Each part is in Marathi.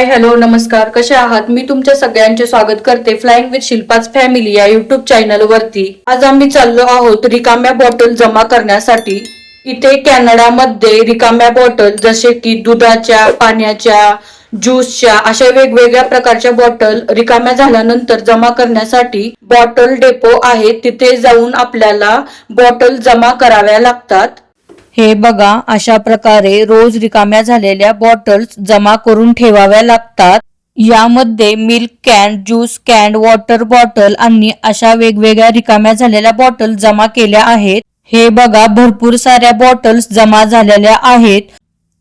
हाय हॅलो नमस्कार, कसे आहात? मी तुमच्या सगळ्यांचे स्वागत करते फ्लाइंग विथ शिल्पाच फॅमिली या युट्यूब चॅनल वरती। आज आम्ही चाललो आहोत रिकाम्या बॉटल जमा करण्यासाठी। इथे कॅनडामध्ये रिकाम्या बॉटल जसे की दुधाच्या, पाण्याच्या, ज्यूसच्या अशा वेगवेगळ्या प्रकारच्या बॉटल रिकाम्या झाल्यानंतर जमा करण्यासाठी बॉटल डेपो आहे। तिथे जाऊन आपल्याला बॉटल जमा कराव्या लागतात। हे बघा, अशा प्रकारे रोज रिकाम्या झालेल्या बॉटल्स जमा करून ठेवाव्या लागतात। यामध्ये milk can, juice can, water bottle आणि अशा वेगवेगळ्या रिकाम्या झालेल्या बॉटल जमा केल्या आहेत। हे बघा, भरपूर साऱ्या बॉटल्स जमा झालेल्या आहेत।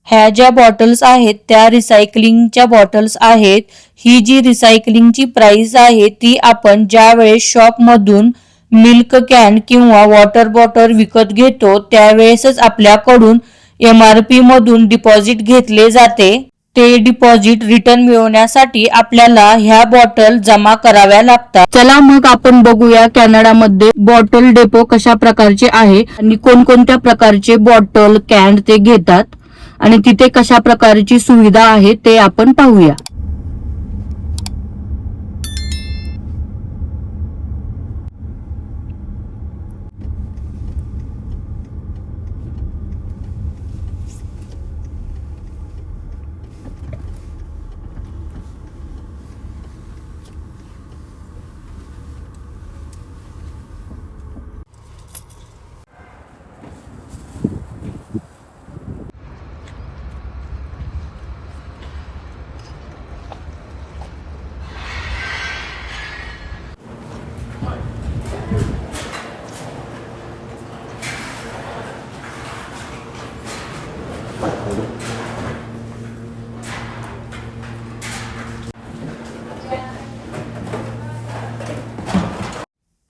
ह्या ज्या बॉटल्स आहेत त्या रिसायकलिंगच्या बॉटल्स आहेत। ही जी रिसायकलिंगची प्राइस आहे ती आपण ज्या वेळेस शॉप मधून मिल्क कॅन किंवा वॉटर बॉटल विकत घेतो त्यावेळेसच आपल्याकडून MRP मधून डिपॉझिट घेतले जाते। ते डिपॉझिट रिटर्न मिळवण्यासाठी आपल्याला ह्या बॉटल जमा कराव्या लागतात। चला मग आपण बघूया कॅनडामध्ये बॉटल डेपो कशा प्रकारचे आहे आणि कोणकोणत्या प्रकारचे बॉटल कॅन ते घेतात आणि तिथे कशा प्रकारची सुविधा आहे ते आपण पाहूया।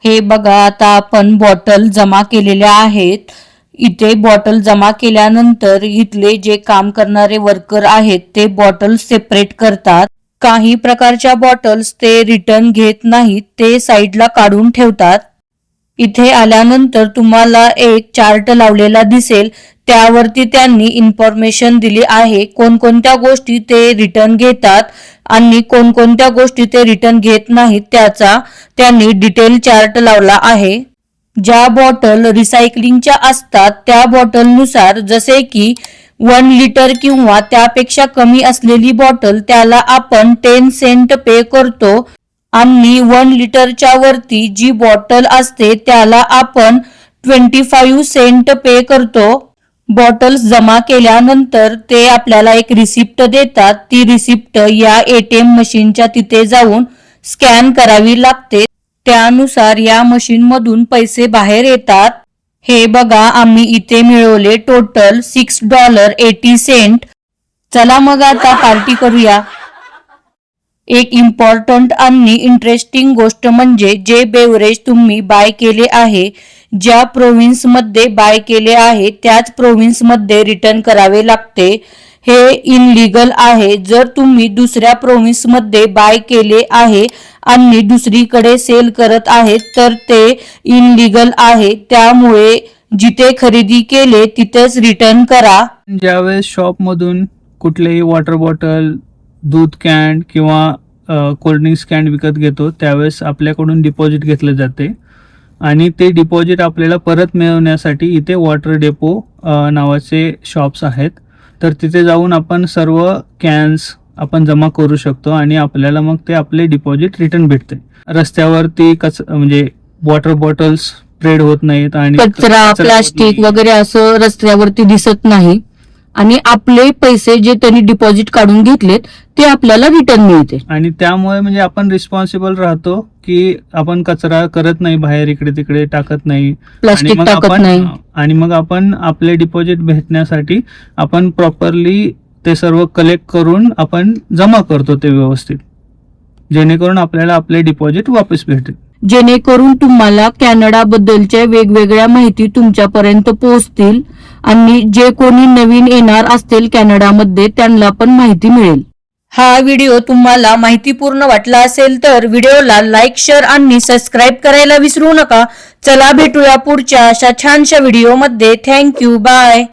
हे बघा, आता आपण बॉटल जमा केलेल्या आहेत। इथे बॉटल जमा केल्यानंतर इथले जे काम करणारे वर्कर आहेत ते बॉटल सेपरेट करतात। काही प्रकारच्या बॉटल्स ते रिटर्न घेत नाहीत, ते साईडला काढून ठेवतात। इथे आल्यानंतर तुम्हाला एक चार्ट लावलेला दिसेल, त्यावरती त्यांनी इन्फॉर्मेशन दिली आहे कोणकोणत्या गोष्टी ते रिटर्न घेतात आणि कोणकोणत्या गोष्टी ते रिटर्न घेत नाहीत त्याचा त्यांनी डिटेल चार्ट लावला आहे। ज्या बॉटल रिसायकलिंगच्या असतात त्या बॉटलनुसार जसे की 1 लिटर किंवा त्यापेक्षा कमी असलेली बॉटल त्याला आपण 10 सेंट पे करतो आणि 1 लिटरच्या वरती जी बॉटल असते त्याला आपण 25 सेंट पे करतो। बॉटल्स जमा केल्यानंतर ते आपल्याला एक रिसिप्ट देतात। ती रिसिप्ट या ATM मशीनच्या तिथे जाऊन स्कॅन करावी लागते, त्यानुसार या मशीन मधून पैसे बाहेर येतात। हे बघा, आम्ही इथे मिळवले टोटल $6.80। चला मग आता पार्टी करूया। एक इम्पॉर्टंट आणि इंटरेस्टिंग गोष्ट म्हणजे जे बेवरेज तुम्ही बाय केले आहे, ज्या प्रोव्हिन्स मध्ये बाय केले आहे त्याच प्रोव्हिन्स मध्ये रिटर्न करावे लागते। हे इनलीगल आहे। जर तुम्ही दुसऱ्या प्रोव्हिन्स मध्ये बाय केले आहे आणि दुसरीकडे सेल करत आहेत तर ते इनलीगल आहे। त्यामुळे जिथे खरेदी केले तिथेच रिटर्न करा। ज्यावेळेस शॉप मधून कुठलेही वॉटर बॉटल, दूध कॅन किंवा कोल्ड्रिंक्स कॅन विकत घेतो त्यावेळेस आपल्याकडून डिपॉझिट घेतले जाते आणि ते डिपॉझिट आपल्याला परत मिळवण्यासाठी इथे वॉटर डेपो नावाचे शॉप्स आहेत। तर तिथे जाऊन आपण सर्व कॅन्स आपण जमा करू शकतो आणि आपल्याला मग ते आपले डिपॉझिट रिटर्न भेटते। रस्त्यावरती म्हणजे वॉटर बॉटल्स स्प्रेड होत नाहीत आणि कचरा प्लास्टिक वगैरे असं रस्त्यावरती दिसत नाही आणि आपले पैसे जे त्यांनी डिपॉझिट काढून घेतलेत ते आपल्याला रिटर्न मिळते। आणि त्यामुळे म्हणजे आपण रिस्पॉन्सिबल राहतो की आपण कचरा करत नाही, बाहेर इकडे तिकडे टाकत नाही, प्लास्टिक टाकत नाही आणि मग आपण आपले डिपॉझिट भेटण्यासाठी आपण प्रॉपरली ते सर्व कलेक्ट करून आपण जमा करतो ते व्यवस्थित, जेणेकरून आपल्याला आपले डिपॉझिट वापस भेटेल। जेणेकरून तुम्हाला कॅनडा बद्दलच्या वेगवेगळ्या माहिती तुमच्यापर्यंत पोहोचतील आणि जे कोणी नवीन येणार असतील कॅनडामध्ये त्यांना पण माहिती मिळेल। हा व्हिडिओ तुम्हाला माहितीपूर्ण वाटला असेल तर व्हिडिओला लाईक, शेअर आणि सबस्क्राईब करायला विसरू नका। चला भेटूया पुढच्या अशा छानशा व्हिडिओमध्ये। Thank you, bye.